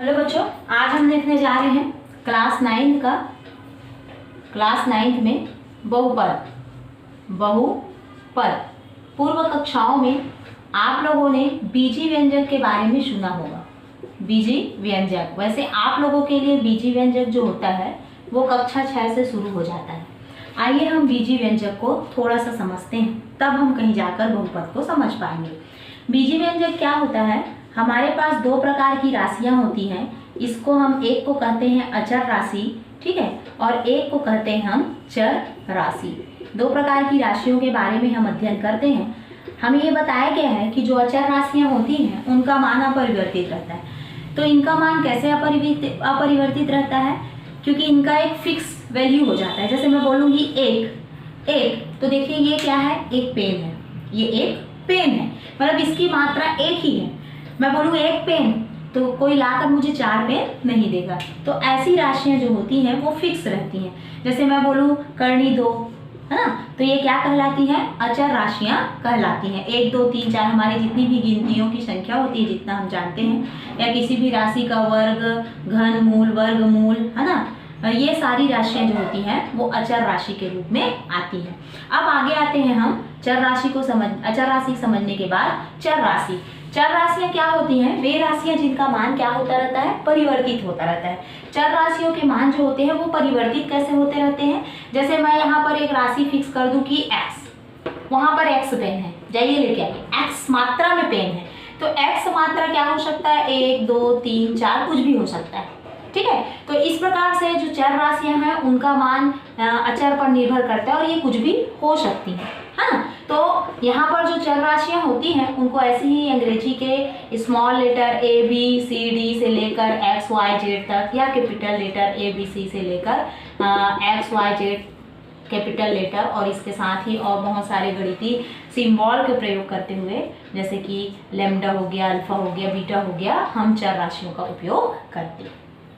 Hello बच्चों, आज हम देखने जा रहे हैं क्लास 9th में बहुपद। पूर्व कक्षाओं में आप लोगों ने बीजी व्यंजक के बारे में सुना होगा। बीजी व्यंजक, वैसे आप लोगों के लिए बीजी व्यंजक जो होता है वो कक्षा 6 से शुरू हो जाता है। आइए हम बीजी व्यंजक को थोड़ा सा समझते हैं, तब हम कहीं जाकर बहुपद को समझ पाएंगे। बीजी व्यंजक क्या होता है? हमारे पास दो प्रकार की राशियां होती हैं। इसको हम एक को कहते हैं अचर राशि, ठीक है, और एक को कहते हैं हम चर राशि। दो प्रकार की राशियों के बारे में हम अध्ययन करते हैं। हमें ये बताया गया है कि जो अचर राशियां होती हैं उनका मान अपरिवर्तित रहता है। तो इनका मान कैसे अपरिवर्तित रहता है? क्योंकि इनका एक फिक्स वैल्यू हो जाता है। जैसे मैं बोलूँगी एक, तो देखिए ये क्या है? एक पेन है। ये एक पेन है, मतलब इसकी मात्रा एक ही है। मैं बोलूँ एक पेन, तो कोई लाकर मुझे 4 पेन नहीं देगा। तो ऐसी राशियां जो होती हैं वो फिक्स रहती हैं। जैसे मैं बोलूँ करनी 2, है ना, तो ये क्या कहलाती हैं? अचर राशियां कहलाती हैं। 1, 2, 3, 4 हमारी जितनी भी गिनतियों की संख्या होती है, जितना हम जानते हैं, या किसी भी राशि का वर्ग, घनमूल, वर्गमूल, है ना, ये सारी राशियां जो होती हैं वो अचर राशि के रूप में आती हैं। अब आगे आते हैं हम अचर राशि समझने के बाद चर राशि। चर राशियां क्या होती हैं? वे राशियां जिनका मान क्या होता रहता है? परिवर्तित होता रहता है। चर राशियों के मान जो होते हैं वो परिवर्तित कैसे होते रहते हैं? जैसे मैं यहाँ पर एक राशि फिक्स कर दूं कि x, वहां पर x पेन है, जाइए लेके आइए। x मात्रा में पेन है, तो x मात्रा क्या हो सकता है? 1, 2, 3, 4 कुछ भी हो सकता है, ठीक है। तो इस प्रकार से जो चर राशियां हैं उनका मान अचर पर निर्भर करता है और ये कुछ भी हो सकती हैं, है ना। तो यहाँ पर जो चर राशियां होती हैं उनको ऐसे ही अंग्रेजी के स्मॉल लेटर ABCD से लेकर XYZ तक, या कैपिटल लेटर ABC से लेकर XYZ कैपिटल लेटर, और इसके साथ ही और बहुत सारे गणितीय सिंबल के प्रयोग करते हुए, जैसे कि लैम्डा हो गया, अल्फा हो गया, बीटा हो गया, हम चर राशियों का उपयोग करते हैं,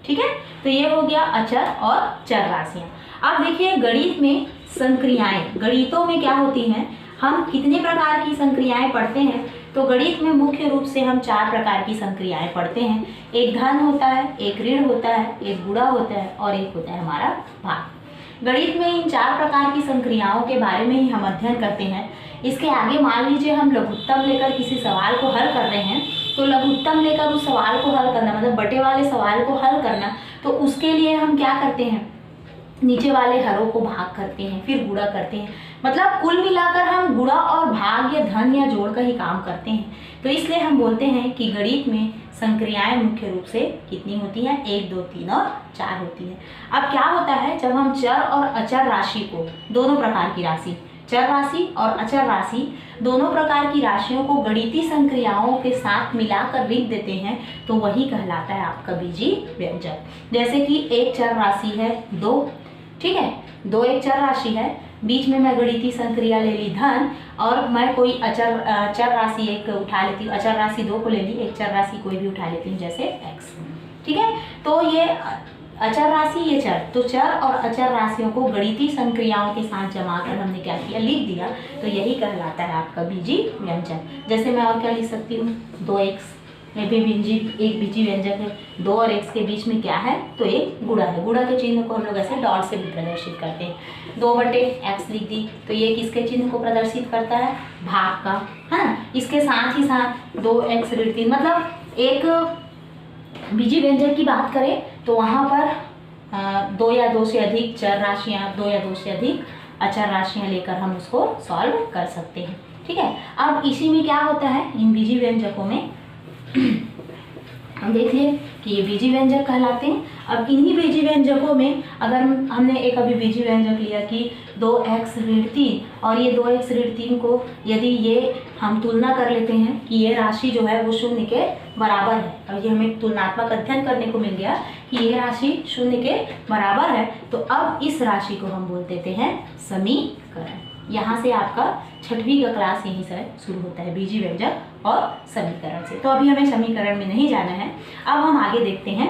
ठीक है। तो ये हो गया अचर और चर राशियां। अब देखिए गणित में संक्रियाएं, गणितों में क्या होती हैं? हम कितने प्रकार की संक्रियाएं पढ़ते हैं? तो गणित में मुख्य रूप से हम 4 प्रकार की संक्रियाएं पढ़ते हैं। एक धन होता है, एक ऋण होता है, एक गुणा होता है, और एक होता है हमारा भाग। गणित में इन 4 प्रकार की संक्रियाओं के बारे में ही हम अध्ययन करते हैं। इसके आगे मान लीजिए हम लघुत्तम लेकर किसी सवाल को हल कर रहे हैं, तो लघुत्तम लेकर उस सवाल को हल करना, मतलब बटे वाले सवाल को हल करना, तो उसके लिए हम क्या करते हैं? नीचे वाले हरों को भाग करते हैं, फिर गुणा करते हैं। मतलब कुल मिलाकर हम गुणा और भाग या धन या जोड़ का ही काम करते हैं। तो इसलिए हम बोलते हैं कि गणित में संक्रियाएं मुख्य रूप से कितनी होती हैं? 1, 2, 3 और 4 होती हैं। अब क्या होता है, जब हम चर और अचर राशि को, दोनों प्रकार की राशि, चर राशि और अचर राशि, दोनों प्रकार की राशियों को गणितीय संक्रियाओं के साथ मिलाकर लिख देते हैं, तो वही कहलाता है आपका बीजी व्यंजक। जैसे कि एक चर राशि है 2, ठीक है, 2 एक चर राशि है, बीच में मैं गणितीय संक्रिया ले ली धन, और मैं कोई चर राशि एक उठा लेती हूँ, अचर राशि 2 को ले ली, एक चर राशि कोई भी उठा लेती हूँ, जैसे x, ठीक है। तो ये अचर राशि, ये चर, तो चर और अचर राशियों को गणितीय संक्रियाओं के साथ जमा कर हमने क्या किया? लिख दिया, तो यही कहलाता है आपका बीजी व्यंजक। जैसे मैं और क्या लिख सकती हूँ? 2x, एक बीजी व्यंजक है। 2 और x के बीच में क्या है? तो एक गुणा है। गुणा के चिन्ह को हम लोग ऐसे डॉट से भी प्रदर्शित करते हैं। 2/x लिख दी, तो ये किसके चिन्ह को प्रदर्शित करता है? भाग का, है ना। इसके साथ ही साथ 2x ऋण 3, मतलब एक बीजी व्यंजक की बात करें तो वहाँ पर 2 या 2 से अधिक चर राशियाँ, 2 या 2 से अधिक अचर राशियाँ लेकर हम उसको सॉल्व कर सकते हैं, ठीक है। अब इसी में क्या होता है, इन बीजी व्यंजकों में हम देख लिए कि ये बीजी व्यंजक कहलाते हैं। अब इन्हीं बीजी व्यंजकों में अगर हमने एक अभी बीजी व्यंजक लिया कि 2x ऋण 3, और ये 2x ऋण 3 को यदि ये हम तुलना कर लेते हैं कि ये राशि जो है वो 0 के बराबर है, और ये हमें तुलनात्मक अध्ययन करने को मिल गया कि ये राशि 0 के बराबर है, तो अब इस राशि को हम बोल देते हैं समीकरण। यहाँ से आपका 6वीं का क्लास यहीं से शुरू होता है, बीजी व्यंजक और समीकरण से। तो अभी हमें समीकरण में नहीं जाना है, अब हम आगे देखते हैं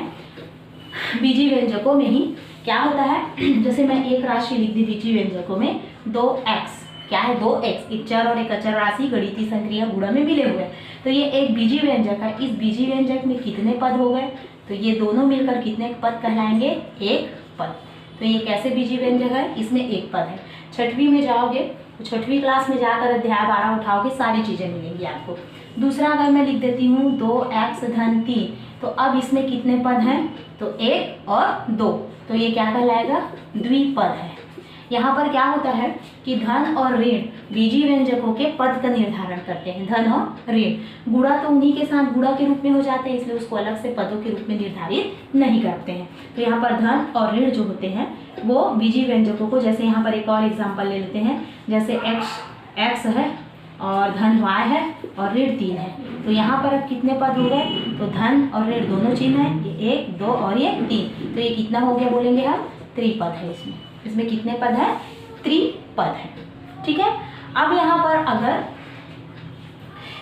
बीजी व्यंजकों में ही क्या होता है। जैसे मैं एक राशि लिख दी बीजी व्यंजकों में, 2x, क्या है? 2x, एक चर और एक अचर राशि गणितीय संक्रिया गुणा में मिले हुए, तो ये एक बीजी व्यंजक है। इस बीजी व्यंजक में कितने पद हो गए? तो ये दोनों मिलकर कितने पद कहलाएंगे? एक पद। तो ये कैसे बीजी व्यंजक है? इसमें एक पद है। छठवीं में जाओगे तो छठवीं क्लास में जाकर अध्याय 12 उठाओगे, सारी चीज़ें मिलेंगी आपको। दूसरा अगर मैं लिख देती हूँ 2x धन 3, तो अब इसमें कितने पद हैं? तो 1 और 2, तो ये क्या कहलाएगा? द्विपद है। यहाँ पर क्या होता है कि धन और ऋण बीजी व्यंजकों के पद का निर्धारण करते हैं। धन और ऋण, गुणा तो उन्हीं के साथ गुणा के रूप में हो जाते हैं, इसलिए उसको अलग से पदों के रूप में निर्धारित नहीं करते हैं। तो यहाँ पर धन और ऋण जो होते हैं वो बीजी व्यंजकों को, जैसे यहाँ पर एक और एग्जाम्पल ले लेते हैं, जैसे x है और धन y है और ऋण 3 है। तो यहाँ पर अब कितने पद हो गए? तो धन और ऋण दोनों चिन्ह है, ये 1, 2 और ये 3, तो ये कितना हो गया बोलेंगे हम? त्रिपद है। इसमें कितने पद है? त्रिपद है। ठीक है। अब यहाँ पर अगर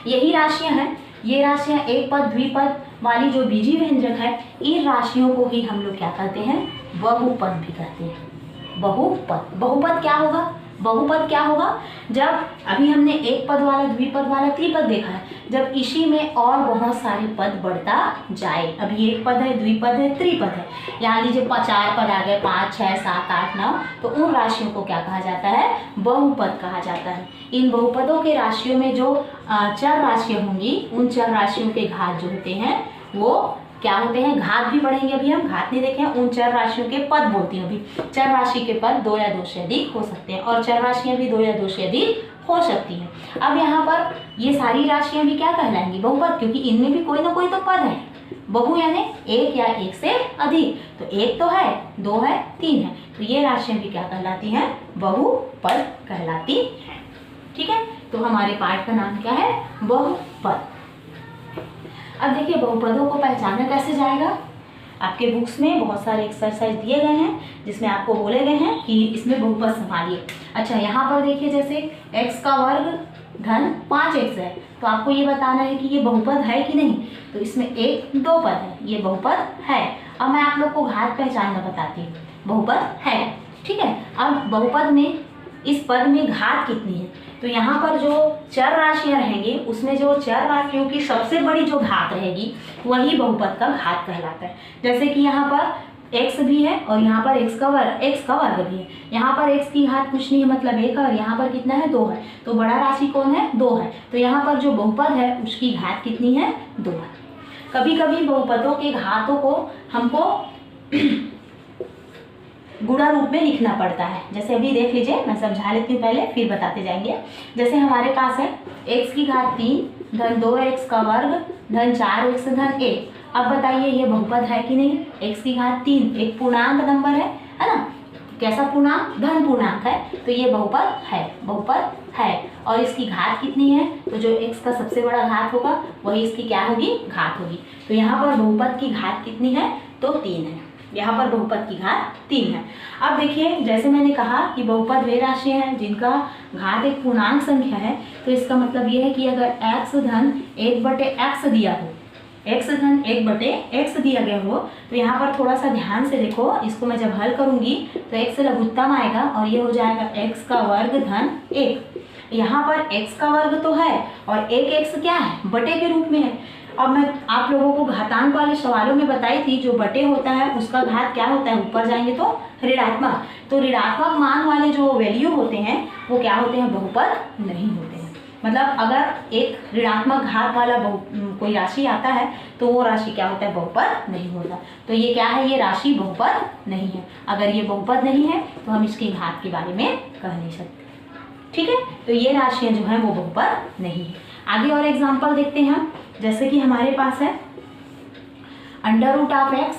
यही राशियां हैं, ये राशियां एक पद द्विपद वाली जो बीजी व्यंजक है, इन राशियों को ही हम लोग क्या कहते हैं? बहुपद भी कहते हैं। बहुपद। बहुपद क्या होगा? बहुपद क्या होगा? जब अभी हमने एक पद वाला, द्विपद वाला, त्रिपद देखा है, जब इसी में और बहुत सारे पद बढ़ता जाए। अभी एक पद है, द्विपद है, त्रिपद है, यहाँ लीजिए 4 पद आ गए, 5, 6, 7, 8, 9, तो उन राशियों को क्या कहा जाता है? बहुपद कहा जाता है। इन बहुपदों के राशियों में जो चर राशियाँ होंगी, उन चर राशियों के घात जो होते हैं वो क्या होते हैं? घात भी पढ़ेंगे अभी हम, घात नहीं देखे हैं। उन चर राशियों के पद बोलती हूँ अभी। चर राशि के पद 2 या 2 से अधिक हो सकते हैं और चर राशियाँ भी 2 या 2 से अधिक हो सकती हैं। अब यहाँ पर ये सारी राशियाँ भी क्या कहलाएंगी? बहुपद, क्योंकि इनमें भी कोई ना कोई तो पद है। बहु यानी एक या एक से अधिक, तो एक तो है, 2 है, 3 है, तो ये राशियाँ भी क्या कहलाती हैं? बहुपद कहलाती हैं। ठीक है। तो हमारे पाठ का नाम क्या है? बहुपद। अब देखिए बहुपदों को पहचाना कैसे जाएगा? आपके बुक्स में बहुत सारे एक्सरसाइज दिए गए हैं जिसमें आपको बोले गए हैं कि इसमें बहुपद संभालिए। अच्छा, यहाँ पर देखिए जैसे x का वर्ग धन 5x है, तो आपको ये बताना है कि ये बहुपद है कि नहीं। तो इसमें 1, 2 पद है, ये बहुपद है। अब मैं आप लोग को घात पहचानना बताती हूँ। बहुपद है, ठीक है। अब बहुपद में इस पद में घात कितनी है? तो यहाँ पर जो चर राशियाँ रहेंगी उसमें जो चर राशियों की सबसे बड़ी जो घात रहेगी वही बहुपद का घात कहलाता है। जैसे कि यहाँ पर x भी है और यहाँ पर x का वर्ग भी है। यहाँ पर x की घात कुछ नहीं है, मतलब 1 है, और यहाँ पर कितना है? 2 है। तो बड़ा राशि कौन है? 2 है। तो यहाँ पर जो बहुपद है उसकी घात कितनी है? 2 है। कभी कभी बहुपदों के घातों को हमको गुणा रूप में लिखना पड़ता है। जैसे अभी देख लीजिए, मैं समझा लेती हूँ पहले, फिर बताते जाएंगे। जैसे हमारे पास है x की घात 3 धन 2x का वर्ग धन 4x धन 1। अब बताइए ये बहुपद है कि नहीं? x की घात 3 एक पूर्णांक नंबर है ना? कैसा पूर्णांक? धन पूर्णांक है, तो ये बहुपद है, बहुपद है। और इसकी घात कितनी है? तो जो x का सबसे बड़ा घात होगा वही इसकी क्या होगी? घात होगी। तो यहाँ पर बहुपद की घात कितनी है? तो 3 है। यहाँ पर बहुपद की घात 3 है। अब देखिए, जैसे मैंने कहा कि बहुपद वे राशियाँ हैं जिनका घात एक पूर्णांक संख्या है, तो इसका मतलब ये है कि अगर x धन 1/x दिया हो, x धन 1/x दिया गया हो, तो यहाँ पर थोड़ा सा ध्यान से देखो, इसको मैं जब हल करूँगी तो x लघुत्तम आएगा और ये हो जाएगा x का वर्ग धन 1। यहाँ पर x का वर्ग तो है और 1x क्या है? बटे के रूप में है। अब मैं आप लोगों को घातांक वाले सवालों में बताई थी, जो बटे होता है उसका घात क्या होता है? ऊपर जाएंगे तो ऋणात्मक। तो ऋणात्मक मान वाले जो वैल्यू होते हैं वो क्या होते हैं? बहुपद नहीं होते हैं। मतलब अगर एक ऋणात्मक घात वाला कोई राशि आता है तो वो राशि क्या होता है? बहुपद नहीं होता। तो ये क्या है? ये राशि बहुपद नहीं है। अगर ये बहुपद नहीं है तो हम इसकी घात के बारे में कह नहीं सकते। ठीक है। तो ये राशियाँ जो हैं वो बहुपद नहीं है। आगे और एग्जाम्पल देखते हैं हम। जैसे कि हमारे पास है √(x)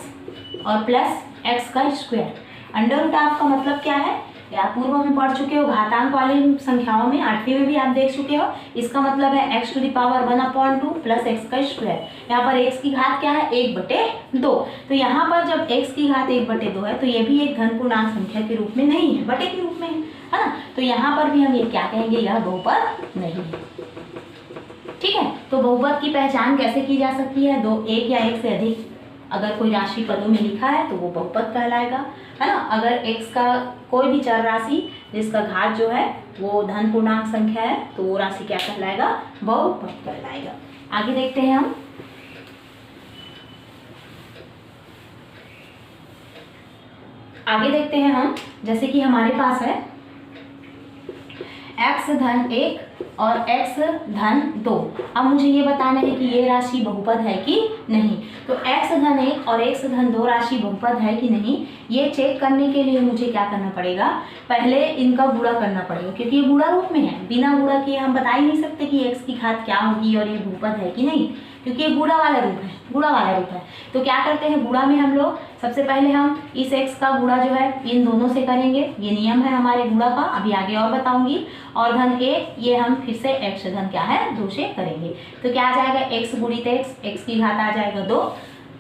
और प्लस x का स्क्वायर। √() का मतलब क्या है? या पूर्व में पढ़ चुके हो, घातांक वाली संख्याओं में 8वीं में भी आप देख चुके हो। इसका मतलब है x⁻1/2 प्लस x का स्क्वायर। यहाँ पर x की घात क्या है? 1/2। तो यहाँ पर जब x की घात 1/2 है तो ये भी एक धन पूर्णांक संख्या के रूप में नहीं है, बटे के रूप में है ना? तो यहाँ पर भी हम ये क्या कहेंगे? यह बहुपद नहीं है। ठीक है। तो बहुपद की पहचान कैसे की जा सकती है? 2, 1 या 1 से अधिक अगर कोई राशि पदों में लिखा है तो वो बहुपद कहलाएगा, है ना? अगर x का कोई भी चर राशि जिसका घात जो है वो धन पूर्णांक संख्या है तो वो राशि क्या कहलाएगा? बहुपद कहलाएगा। आगे देखते हैं हम। आगे देखते हैं हम, जैसे कि हमारे पास है x धन 1 और x धन 2। अब मुझे ये बताना है कि ये राशि बहुपद है कि नहीं। तो x धन 1 और x धन 2 राशि बहुपद है कि नहीं, ये चेक करने के लिए मुझे क्या करना पड़ेगा, पहले इनका गुणा करना पड़ेगा, क्योंकि ये गुणा रूप में है। बिना गुणा किए हम बता ही नहीं सकते कि x की घात क्या होगी और ये बहुपद है कि नहीं, क्योंकि ये गुणा वाला रूप है, गुणा वाला रूप है। तो क्या करते हैं, गुणा में हम लोग सबसे पहले हम इस x का गुणा जो है इन दोनों से करेंगे, ये नियम है हमारे गुणा का, अभी आगे और बताऊंगी। और धन 1 ये हम फिर से x धन क्या है 2 से करेंगे। तो क्या आ जाएगा, x गुणित x की घात आ जाएगा 2,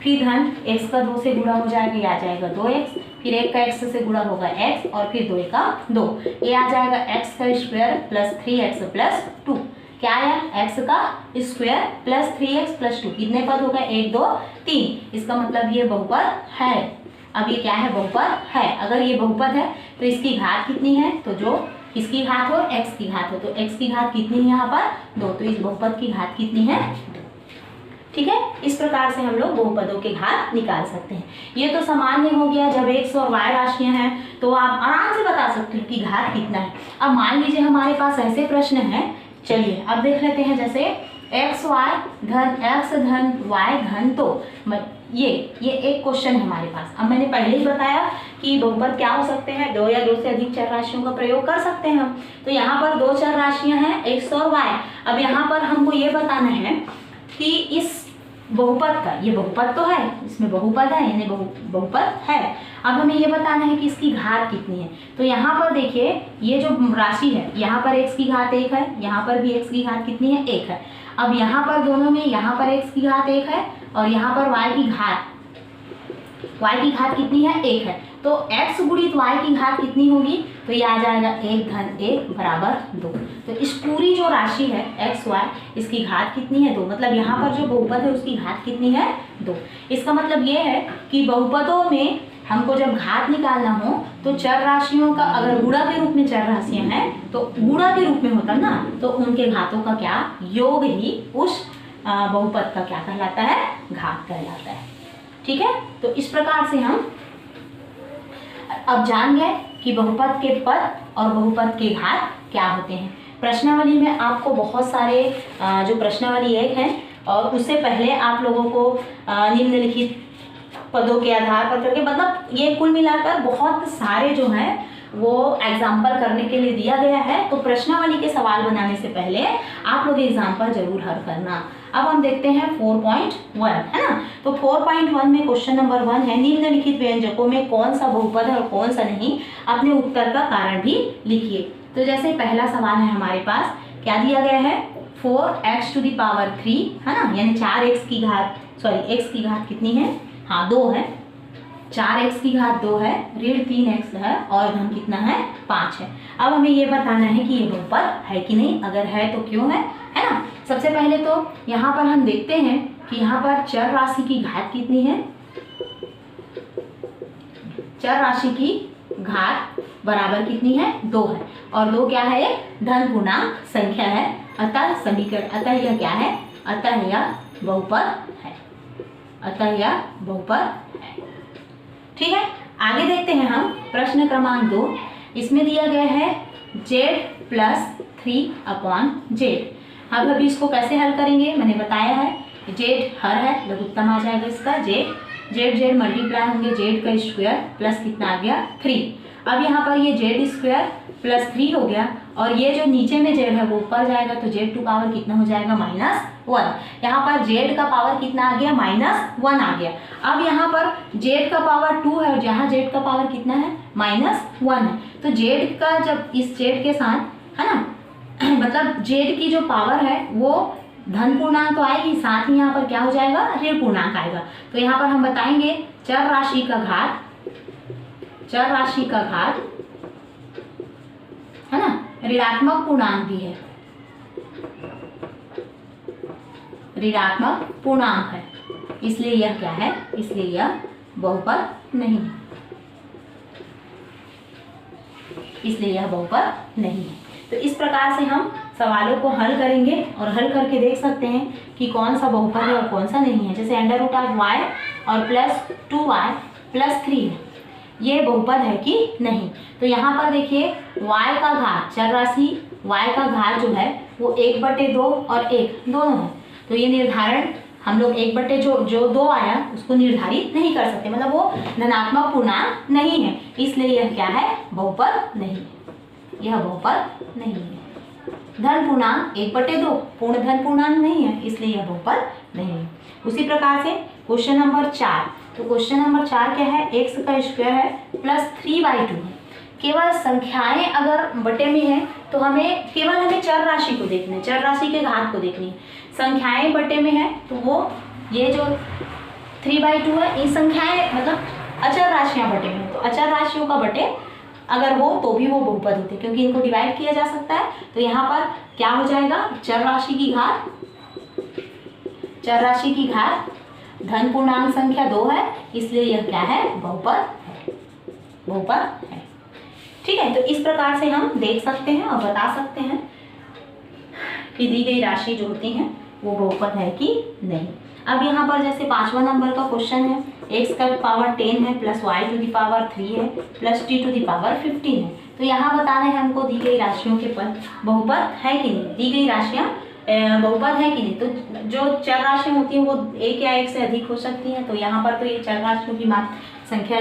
फिर धन x का 2 से गुणा हो जाएगा, ये आ जाएगा 2x, फिर 1 का x से गुणा होगा x, और फिर 2 का 2, ये आ जाएगा x का स्क्वायर प्लस 3x प्लस 2। क्या आया, x का स्क्वायर प्लस 3x प्लस 2। कितने पद हो गए, 1 2 3। इसका मतलब ये बहुपद है। अब ये क्या है, बहुपद है। अगर ये बहुपद है तो इसकी घात कितनी है, तो जो इसकी घात हो x की घात हो, तो x की घात कितनी है यहाँ पर 2, तो इस बहुपद की घात कितनी है 2। ठीक है, इस प्रकार से हम लोग बहुपदों के घात निकाल सकते हैं। ये तो सामान्य हो गया, जब x और y राशियां हैं तो आप आराम से बता सकते हैं कि घात कितना है। अब मान लीजिए हमारे पास ऐसे प्रश्न हैं, चलिए अब देख लेते हैं, जैसे x धन y धन 2, ये एक क्वेश्चन है हमारे पास। अब मैंने पहले ही बताया कि बहुपद क्या हो सकते हैं, 2 या 2 से अधिक चर राशियों का प्रयोग कर सकते हैं हम। तो यहाँ पर 2 चर राशियां हैं x और y। अब यहाँ पर हमको ये बताना है कि इस बहुपद का, ये बहुपद तो है, इसमें बहुपद है यानी बहुपद है। अब हमें ये बताना है कि इसकी घात कितनी है। तो यहाँ पर देखिए, ये जो राशि है, यहाँ पर x की घात 1 है, यहाँ पर भी x की घात कितनी है 1 है। अब यहाँ पर दोनों में, यहाँ पर x की घात 1 है और यहाँ पर y की घात कितनी है 1 है। तो x गुणित y की घात कितनी होगी, तो ये आ जाएगा 1 धन 1 बराबर 2। तो इस पूरी जो राशि है x y, इसकी घात कितनी है 2, मतलब यहाँ पर जो बहुपद है उसकी घात कितनी है 2। इसका मतलब ये है कि बहुपदों में हमको जब घात निकालना हो तो चर राशियों का, अगर गुणा के रूप में चर राशियां हैं तो गुणा के रूप में होता ना, तो उनके घातों का क्या योग ही उस बहुपद का क्या कहलाता है, घात कहलाता है। ठीक है, तो इस प्रकार से हम अब जान गए कि बहुपद के पद और बहुपद के घात क्या होते हैं। प्रश्नावली में आपको बहुत सारे जो प्रश्नावली एक है, और उससे पहले आप लोगों को निम्नलिखित पदों के आधार पर करके, मतलब ये कुल मिलाकर बहुत सारे जो हैं वो एग्जाम्पल करने के लिए दिया गया है। तो प्रश्नावली के सवाल बनाने से पहले आप लोग एग्जाम्पल जरूर हल करना। अब हम देखते हैं 4.1, है ना। तो 4.1 में क्वेश्चन नंबर 1 है, निम्नलिखित व्यंजकों में कौन सा बहुपद है और कौन सा नहीं, अपने उत्तर का कारण भी लिखिए। तो जैसे पहला सवाल है हमारे पास, क्या दिया गया है, 4x टू द पावर 3, है ना, यानी 4x की घात, x की घात कितनी है, हाँ 2 है, 4x की घात 2 है, ऋण 3x है और धन कितना है 5 है। अब हमें ये बताना है कि ये बहुपद है कि नहीं, अगर है तो क्यों है ना। सबसे पहले तो यहाँ पर हम देखते हैं कि यहाँ पर चर राशि की घात कितनी है, चर राशि की घात बराबर कितनी है 2 है, और 2 क्या है, एक धन पूर्णांक संख्या है। अतः समीकरण, अतः यह क्या है, अतः यह बहुपद है, अतः यह बहुपद है। ठीक है, आगे देखते हैं हम प्रश्न क्रमांक 2। इसमें दिया गया है z प्लस 3/z। अब अभी इसको कैसे हल करेंगे, मैंने बताया है, z हर है, लघुत्तम आ जाएगा इसका, z मल्टीप्लाई होंगे z का स्क्वायर प्लस कितना आ गया 3। अब यहाँ पर ये z स्क्वायर प्लस 3 हो गया, और ये जो नीचे में z है वो ऊपर जाएगा, तो z टू पावर कितना हो जाएगा -1। यहाँ पर z का पावर कितना आ गया, -1 आ गया। अब यहाँ पर z का पावर 2 है और जहाँ z का पावर कितना है, -1 है। तो z का जब इस z के साथ, है ना, मतलब z की जो पावर है वो धन पूर्णांक तो आएगी, साथ ही यहाँ पर क्या हो जाएगा, ऋण पूर्णांक आएगा। तो यहाँ पर हम बताएंगे चर राशि का घात, चर राशि का घात, है ना, ऋणात्मक पूर्णांक भी है, ऋणात्मक पूर्णांक है, इसलिए यह क्या है, इसलिए यह बहुपद नहीं है, इसलिए यह बहुपद नहीं है। तो इस प्रकार से हम सवालों को हल करेंगे और हल करके देख सकते हैं कि कौन सा बहुपद है और कौन सा नहीं है। जैसे √y और +2y + 3 है, ये बहुपद है कि नहीं। तो यहाँ पर देखिए y का घात, चर राशि y का घात जो है वो 1/2 और 1 दोनों है। तो ये निर्धारण हम लोग 1/2 जो 2 आया उसको निर्धारित नहीं कर सकते, मतलब वो धनात्मक पूर्णांक नहीं है, इसलिए यह क्या है, बहुपद नहीं है, यह बहुपद नहीं है। धन पूर्णांक 1/2 पूर्ण धन पूर्णांक नहीं है, इसलिए यह बहुपद नहीं है। उसी प्रकार से क्वेश्चन नंबर 4, तो क्वेश्चन नंबर 4 क्या है, x का स्क्वायर है प्लस 3/2 है। केवल संख्याएं अगर बटे में है तो हमें चर राशि को देखना है, चर राशि के घात को देखनी है। संख्याएं बटे में है तो वो ये जो 3/2 है, ये संख्याएं मतलब अचर राशियां बटे में, तो अचर राशियों का बटे अगर हो तो भी वो बहुपद होते हैं, क्योंकि इनको डिवाइड किया जा सकता है। तो यहाँ पर क्या हो जाएगा, चर राशि की घात धन पूर्णांक संख्या 2 है, इसलिए यह क्या है, बहुपद है। ठीक है, तो इस प्रकार से हम देख सकते हैं और बता सकते हैं कि दी गई राशि जो होती है वो बहुपद है कि नहीं। अब यहाँ पर जैसे 5वां नंबर का क्वेश्चन है, x का पावर 10 है plus y to the power 3 है plus t to the power 15 है। तो यहाँ बताना है हमको दी गई राशियों के पद बहुपद है कि नहीं, दी गई राशियाँ बहुपद है कि नहीं। तो जो चर राशियाँ होती हैं वो एक या एक से अधिक हो सकती हैं, तो यहाँ पर तो ये चर राशियों की संख्या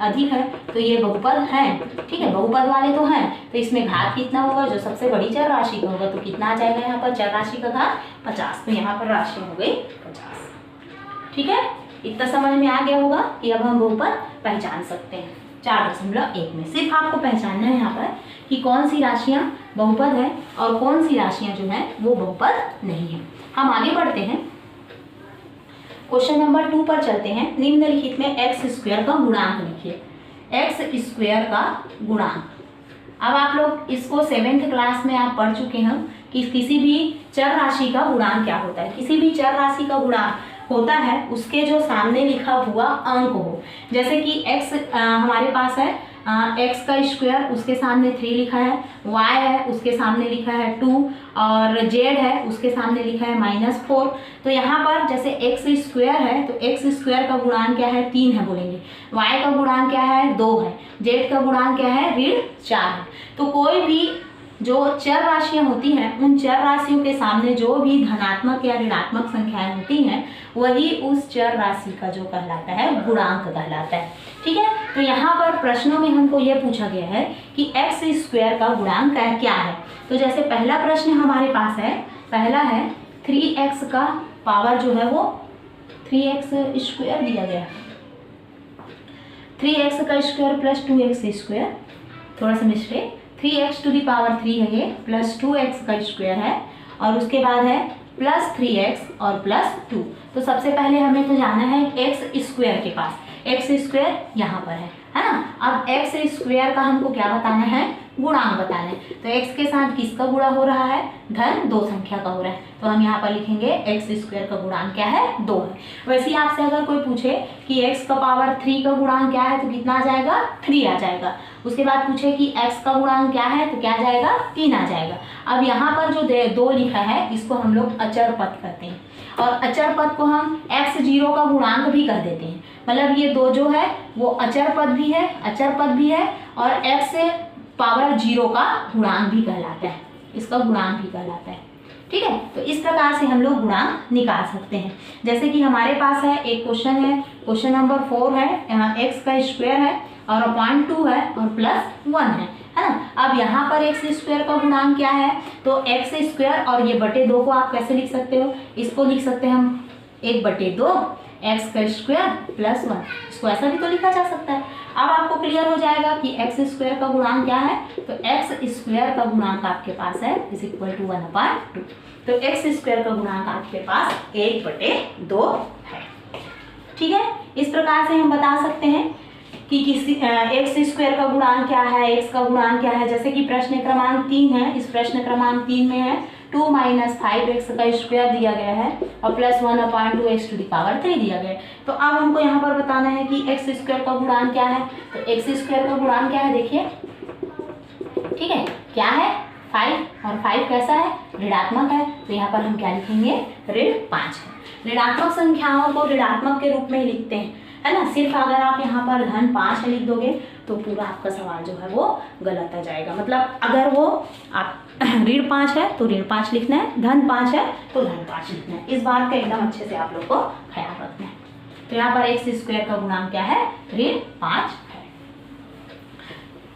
अधिक है, तो ये बहुपद है। ठीक है, बहुपद वाले तो हैं, तो इसमें घात कितना होगा, जो सबसे बड़ी चर राशि का होगा, तो कितना आ जाएगा यहाँ पर, चर राशि का घात 50, तो यहाँ पर राशि हो गई 50। ठीक है, इतना समझ में आ गया होगा कि अब हम बहुपद पहचान सकते हैं 4.1 में। सिर्फ आपको पहचानना है यहाँ पर कि कौन सी राशियाँ बहुपद है और कौन सी राशियाँ जो हैं वो बहुपद नहीं है। हम आगे बढ़ते हैं, क्वेश्चन नंबर 2 पर चलते हैं। निम्नलिखित में x स्क्वायर का गुणांक लिखिए, x स्क्वायर का गुणांक। अब आप लोग इसको 7th क्लास में आप पढ़ चुके हैं कि किसी भी चर राशि का गुणांक क्या होता है। किसी भी चर राशि का गुणांक होता है उसके जो सामने लिखा हुआ अंक हो, जैसे कि x हमारे पास है x का स्क्वायर, उसके सामने 3 लिखा है, y है उसके सामने लिखा है 2 और z है उसके सामने लिखा है -4। तो यहाँ पर जैसे x स्क्वायर है तो x स्क्वायर का गुणांक क्या है, 3 है बोलेंगे, y का गुणांक क्या है, 2 है, z का गुणांक क्या है, ऋण 4 है। तो कोई भी जो चर राशियाँ होती हैं उन चर राशियों के सामने जो भी धनात्मक या ऋणात्मक संख्याएं होती हैं वही उस चर राशि का जो कहलाता है गुणांक कहलाता है। ठीक है, तो यहाँ पर प्रश्नों में हमको ये पूछा गया है कि x स्क्वायर का गुणांक क्या है। तो जैसे पहला प्रश्न हमारे पास है, पहला है 3x का पावर जो है वो 3x स्क्वायर दिया गया है, 3x का स्क्वायर प्लस 2x स्क्वायर, थोड़ा सा mistake, 3x to the power 3 है ये, प्लस 2x का स्क्वायर है और उसके बाद है प्लस 3x और प्लस 2। तो सबसे पहले हमें तो जाना है x स्क्वायर के पास, x स्क्वायर यहाँ पर है ना। अब x स्क्वायर का हमको क्या बताना है, गुणांक बताना है। तो x के साथ किसका गुणा हो रहा है, धन 2 संख्या का हो रहा है, तो हम यहाँ पर लिखेंगे x स्क्वायर का गुणांक क्या है, 2 है। वैसे ही आपसे अगर कोई पूछे कि x का पावर 3 का गुणांक क्या है तो कितना आ जाएगा, 3 आ जाएगा। उसके बाद पूछे कि x का गुणांक क्या है तो क्या आ जाएगा, 3 आ जाएगा। अब यहाँ पर जो 2 लिखा है इसको हम लोग अचर पद कहते हैं और अचर पद को हम x0 का गुणांक भी कह देते हैं। मतलब ये 2 जो है वो अचर पद भी है और x पावर 0 का गुणांक भी कहलाता है, इसका गुणांक भी कहलाता है। ठीक है, तो इस प्रकार से हम लोग गुणांक निकाल सकते हैं। जैसे कि हमारे पास है एक क्वेश्चन है, क्वेश्चन नंबर 4 है, यहाँ x का स्क्वायर है और अपॉइंट 2 है और प्लस 1 है ना। अब यहाँ पर x स्क्वायर का गुणांक क्या है, तो x स्क्वायर और ये बटे 2 को आप कैसे लिख सकते हो, इसको लिख सकते हैं हम 1/2 x का स्क्वायर प्लस 1, इसको ऐसा भी तो लिखा जा सकता है। अब आपको क्लियर हो जाएगा कि x स्क्वायर का गुणांक क्या है, तो x स्क्वायर का गुणांक आपके पास है =1/2। तो x स्क्वायर का गुणांक आपके पास 1/2 है। ठीक है, इस प्रकार से हम बता सकते हैं कि किसी x स्क्वायर का गुणांक क्या है, x का गुणांक क्या है। जैसे कि प्रश्न क्रमांक 3 है, इस प्रश्न क्रमांक 3 में है 2 - 5x का स्क्वायर दिया गया है और plus 1/2x to the power 3 दिया गया है। तो अब हमको यहाँ पर बताना है कि x स्क्वायर का गुणांक क्या है। तो x स्क्वायर का गुणांक क्या है, देखिए, ठीक है, क्या है, 5 और 5 कैसा है, ऋणात्मक है, तो यहाँ पर हम क्या लिखेंगे, ऋण 5 है। ऋणात्मक संख्याओं को ऋणात्मक के रूप में ही लिखते हैं है ना। सिर्फ अगर आप यहाँ पर धन 5 लिख दोगे तो पूरा आपका सवाल जो है वो गलत आ जाएगा। मतलब अगर वो आप ऋण 5 है तो ऋण 5 लिखना है, धन 5 है तो धन 5 लिखना है। इस बात का एकदम अच्छे से आप लोग को ख्याल रखना है। तो यहाँ पर एक्स स्क्वायर का गुणांक क्या है, ऋण 5 है।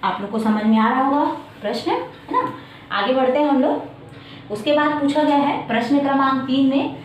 आप लोग को समझ में आ रहा होगा प्रश्न, है ना। आगे बढ़ते हैं हम लोग। उसके बाद पूछा गया है प्रश्न क्रमांक 3 में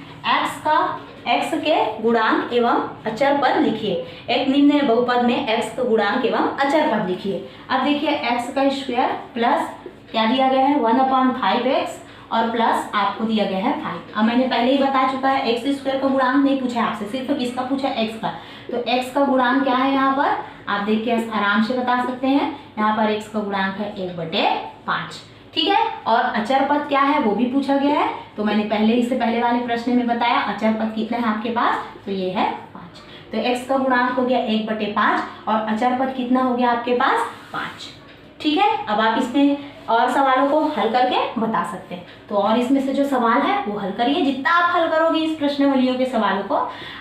एक्स के गुणांक एवं अचर पद लिखिए। एक निम्न बहुपद में एक्स का गुणांक एवं अचर पद लिखिए। अब देखिए एक्स का स्क्वायर प्लस क्या दिया गया है 1/5x और प्लस आपको दिया गया है 5। अब मैंने पहले ही बता चुका है एक्स स्क्वायर का गुणांक नहीं पूछा है आपसे, सिर्फ किसका पूछा है, एक्स का। तो एक्स का गुणांक क्या है यहाँ पर आप देख के आराम से बता सकते हैं। यहाँ पर एक्स का गुणांक है 1/5, ठीक है। और अचर पद क्या है वो भी पूछा गया है। तो मैंने इससे पहले वाले प्रश्न में बताया अचर पद कितना है आपके पास, तो ये है 5। तो एक्स का गुणांक हो गया 1/5 और अचर पद कितना हो गया आपके पास 5, ठीक है। अब आप इसमें और सवालों को हल करके बता सकते हैं। तो और इसमें से जो सवाल है वो हल करिए। जितना आप हल करोगे इस प्रश्नावलियों के सवालों को,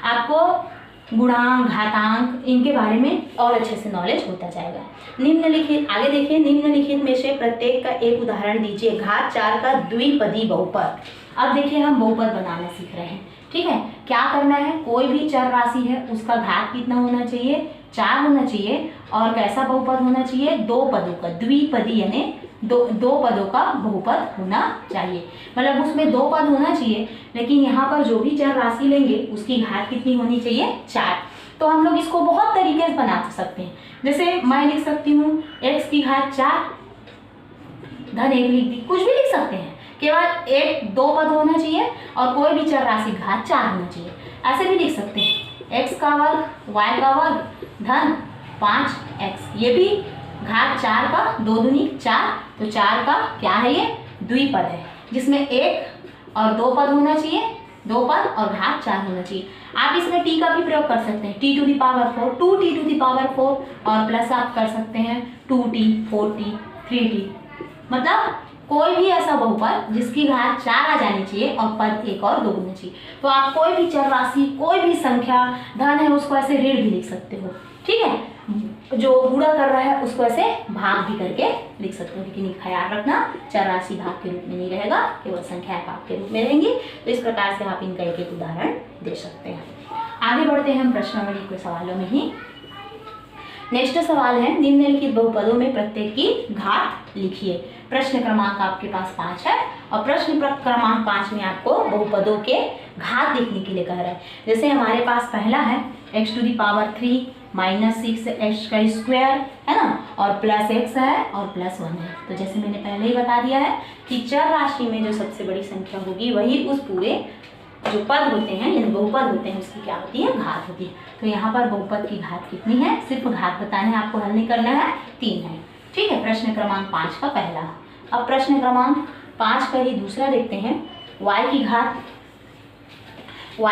आपको गुणांक घातांक इनके बारे में और अच्छे से नॉलेज होता जाएगा। निम्नलिखित, आगे देखिए, निम्नलिखित में से प्रत्येक का एक उदाहरण दीजिए। घात 4 का द्विपदी बहुपद। अब देखिए हम बहुपद बनाना सीख रहे हैं, ठीक है। क्या करना है, कोई भी चर राशि है उसका घात कितना होना चाहिए, 4 होना चाहिए। और कैसा बहुपद होना चाहिए, 2 पदों का, द्विपदी यानी दो पदों का बहुपद होना चाहिए। मतलब उसमें 2 पद होना चाहिए, लेकिन यहाँ पर जो भी चर राशि लेंगे उसकी घात कितनी होनी चाहिए, 4। तो हम लोग इसको बहुत तरीके से बना सकते हैं। जैसे मैं लिख सकती हूँ x की घात 4 धन 1 लिख दी, कुछ भी लिख सकते हैं, केवल 2 पद होना चाहिए और कोई भी चर राशि घात 4 होना चाहिए। ऐसे भी लिख सकते हैं x का वर्ग y का वर्ग धन 5x, ये भी घात 4 का 2 दूनी 4, तो 4 का क्या है, ये द्विपद है जिसमें 1 और 2 पद होना चाहिए, 2 पद और घात 4 होना चाहिए। आप इसमें t का भी प्रयोग कर सकते हैं, t⁴, 2t⁴ और प्लस आप कर सकते हैं 2t, 4t, 3t। मतलब कोई भी ऐसा बहुपद जिसकी घात 4 आ जानी चाहिए और पद 1 और 2 होना चाहिए। तो आप कोई भी चर राशि, कोई भी संख्या धन है उसको ऐसे ऋण भी लिख सकते हो, ठीक है। जो गुणा कर रहा है उसको ऐसे भाग भी करके लिख सकते हो, लेकिन ख्याल रखना चर राशि भाग के रूप में नहीं रहेगा, केवल संख्याएं भाग के रूप में रहेंगी। तो इस प्रकार से आप इनका एक उदाहरण दे सकते हैं। आगे बढ़ते हैं हम प्रश्नावली के सवालों में ही। नेक्स्ट सवाल है, निम्नलिखित बहुपदों में प्रत्येक की घात लिखिए। प्रश्न क्रमांक आपके पास 5 है और प्रश्न क्रमांक 5 में आपको बहुपदों के घात लिखने के लिए कह रहा है। जैसे हमारे पास पहला है x⁵ -6x का स्क्वायर, है ना, और प्लस x है और प्लस 1 है। तो जैसे मैंने पहले ही बता दिया है कि चर राशि में जो सबसे बड़ी संख्या होगी वही उस पूरे जो पद होते हैं यानी बहुपद होते हैं उसकी क्या होती है, घात होती है। तो यहाँ पर बहुपद की घात कितनी है, सिर्फ घात बताना है, आपको हल नहीं करना है, 3 है, ठीक है। प्रश्न क्रमांक 5 का पहला। अब प्रश्न क्रमांक 5 का ही दूसरा देखते हैं। y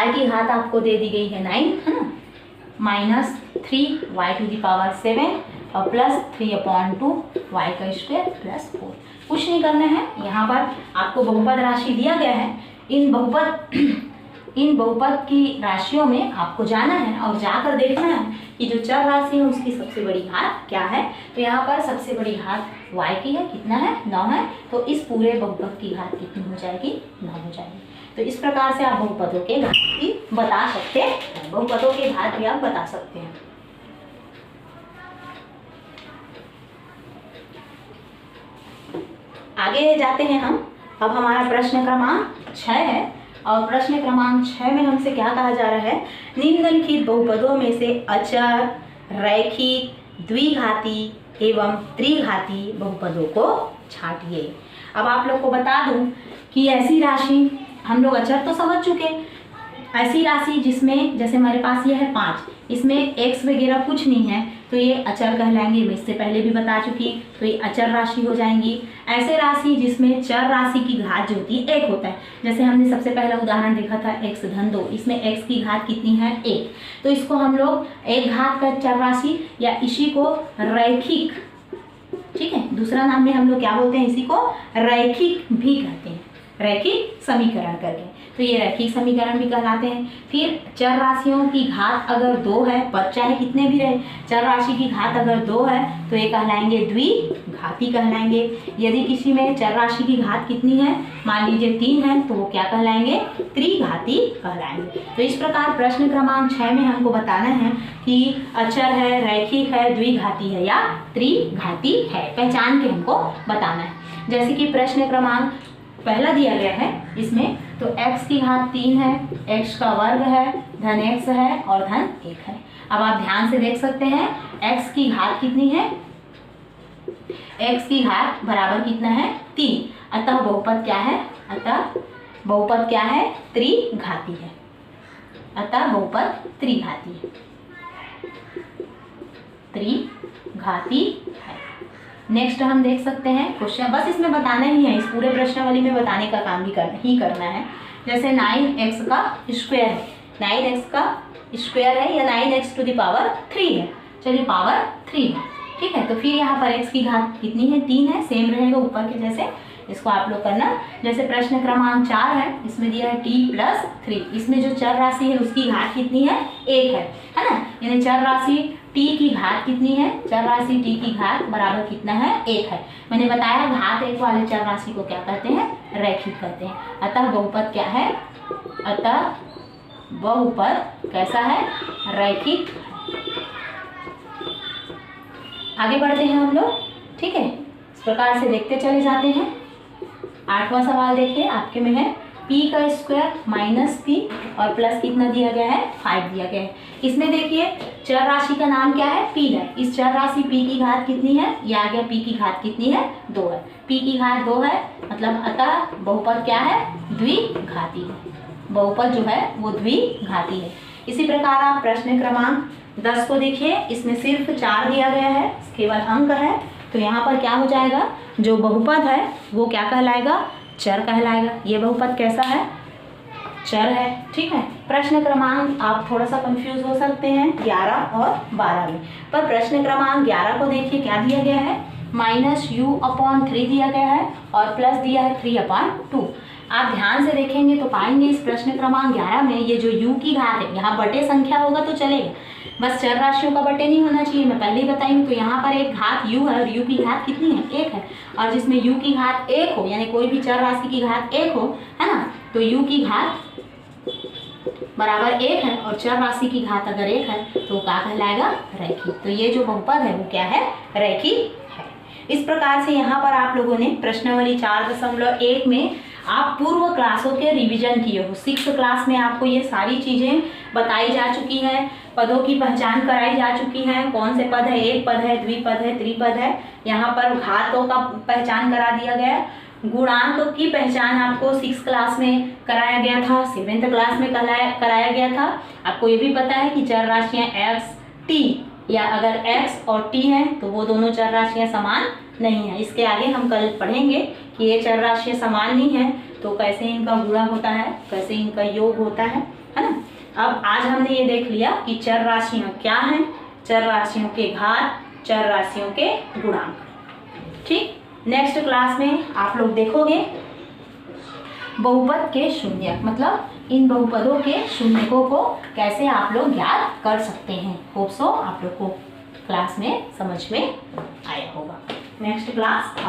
की घात आपको दे दी गई है 9, है ना, -3y⁴ और प्लस 3/2 y का स्क्वायर प्लस 4। कुछ नहीं करना है, यहाँ पर आपको बहुपद राशि दिया गया है। इन बहुपद की राशियों में आपको जाना है और जाकर देखना है कि जो चर राशि है उसकी सबसे बड़ी घात क्या है। तो यहाँ पर सबसे बड़ी घात y की है, कितना है, 9 है। तो इस पूरे बहुपद की घात कितनी हो जाएगी, 9 हो जाएगी। तो इस प्रकार से आप बहुपदों के घात भी बता सकते हैं, बहुपदों के घात भी आप बता सकते हैं। आगे जाते हैं हम। अब हमारा प्रश्न क्रमांक 6 है और प्रश्न क्रमांक 6 में हमसे क्या कहा जा रहा है, निम्नलिखित बहुपदों में से अचर, रैखिक, द्विघाती एवं त्रिघाती बहुपदों को छांटिए। अब आप लोग को बता दूं कि ऐसी राशि, हम लोग अचर तो समझ चुके, ऐसी राशि जिसमें जैसे हमारे पास ये है 5, इसमें x वगैरह कुछ नहीं है तो ये अचर कहलाएंगे। मैं इससे पहले भी बता चुकी, तो ये अचर राशि हो जाएंगी। ऐसे राशि जिसमें चर राशि की घात जो होती है 1 होता है, जैसे हमने सबसे पहला उदाहरण देखा था x धन 2, इसमें x की घात कितनी है, 1। तो इसको हम लोग एक घात का चर राशि या इसी को रैखिक, ठीक है, दूसरा नाम में हम लोग क्या बोलते हैं, इसी को रैखिक भी कहते हैं, रैखिक समीकरण करके। तो तो ये रैखिक समीकरण भी कहलाते हैं। फिर चर राशियों की घात अगर 2 है, पद चाहे कितने भी रहे, चर राशि की घात अगर 2 है तो ये कहलाएंगे द्विघाती कहलाएंगे। यदि किसी में चर राशि की घात कितनी है, मान लीजिए 3 है, तो वो क्या कहलाएंगे, त्रिघाती कहलाएंगे। तो इस प्रकार प्रश्न क्रमांक 6 में हमको बताना है कि अचर है, रैखिक है, द्विघाती है या त्रिघाती है, पहचान के हमको बताना है। जैसे कि प्रश्न क्रमांक पहला दिया गया है इसमें, तो x की घात 3 है, x का वर्ग है, धन x है और धन 1 है। अब आप ध्यान से देख सकते हैं x की घात कितनी है, x की घात बराबर कितना है, 3। अतः बहुपद क्या है, अतः बहुपद क्या है, त्रिघाती है। अतः बहुपद त्रिघाती है, त्रिघाती है। नेक्स्ट हम देख सकते हैं क्वेश्चन, बस इसमें बताना ही है, इस पूरे प्रश्नावली में बताने का काम भी करना है। जैसे 9x का स्क्वायर है, 9x का स्क्वायर है या 9x टू द पावर 3 है, चलिए पावर 3 है, ठीक है। तो फिर यहाँ पर x की घात कितनी है, 3 है, सेम रहेगा ऊपर के जैसे, इसको आप लोग करना। जैसे प्रश्न क्रमांक 4 है, इसमें दिया है t+3, इसमें जो चर राशि है उसकी घात कितनी है, 1 है ना। यानी चर राशि t की घात कितनी है, चर राशि t की घात बराबर कितना है, 1 है। मैंने बताया घात 1 वाले चर राशि को क्या कहते हैं, रैखिक कहते हैं। अतः बहुपद क्या है, अतः बहुपद कैसा है, रैखिक। आगे बढ़ते हैं हम लोग, ठीक है, इस प्रकार से देखते चले जाते हैं। 8वां सवाल देखिए आपके में है, p का स्क्वायर माइनस p और प्लस कितना दिया गया है, 5 दिया गया है। इसमें देखिए चर राशि का नाम क्या है, p है। इस चर राशि p की घात कितनी है, ये आ गया, p की घात कितनी है, 2 है। p की घात 2 है, मतलब अतः बहुपद क्या है, द्विघाती है। बहुपद जो है वो द्विघाती है। इसी प्रकार आप प्रश्न क्रमांक 10 को देखिए, इसमें सिर्फ 4 दिया गया है, केवल अंक है। तो यहाँ पर क्या हो जाएगा, जो बहुपद है वो क्या कहलाएगा, चर कहलाएगा। ये बहुपद कैसा है, चर है, ठीक है। प्रश्न क्रमांक आप थोड़ा सा कंफ्यूज हो सकते हैं 11 और 12 में, पर प्रश्न क्रमांक 11 को देखिए क्या दिया गया है, -u/3 दिया गया है और प्लस दिया है 3/2। आप ध्यान से देखेंगे तो पाएंगे इस प्रश्न क्रमांक 11 में ये जो u की घात है, यहाँ बटे संख्या होगा तो चलेगा, बस चर राशियों का बटे नहीं होना चाहिए, मैं पहले ही बताई हूँ। तो यहाँ पर एक घात u है और u की घात कितनी है, 1 है, और जिसमें u की घात 1 हो, यानी कोई भी चर राशि की घात 1 हो, है ना, तो u की घात बराबर 1 है और चर राशि की घात अगर 1 है तो क्या कहलाएगा, रैखिक। तो ये जो बहुपद है वो क्या है, रैखिक है। इस प्रकार से यहाँ पर आप लोगों ने प्रश्नावली 4.1 में आप पूर्व क्लासों के रिवीजन किए हो। 6th क्लास में आपको ये सारी चीज़ें बताई जा चुकी हैं, पदों की पहचान कराई जा चुकी है, कौन से पद है, एक पद है, द्विपद है, त्रिपद है। यहाँ पर घातों का पहचान करा दिया गया है। गुणांक की पहचान आपको 6th क्लास में कराया गया था, 7th क्लास में कराया गया था। आपको ये भी पता है कि चर राशियाँ x t, या अगर x और t हैं तो वो दोनों चर राशियाँ समान नहीं है। इसके आगे हम कल पढ़ेंगे कि ये चर राशियाँ समान नहीं है तो कैसे इनका गुणा होता है, कैसे इनका योग होता है ना। अब आज हमने ये देख लिया कि चर राशियाँ क्या हैं, चर राशियों के घात, चर राशियों के गुणांक, ठीक। नेक्स्ट क्लास में आप लोग देखोगे बहुपद के शून्यक, मतलब इन बहुपदों के शून्यकों को कैसे आप लोग ज्ञात कर सकते हैं। होप सो आप लोग को क्लास में समझ में आया होगा। Next class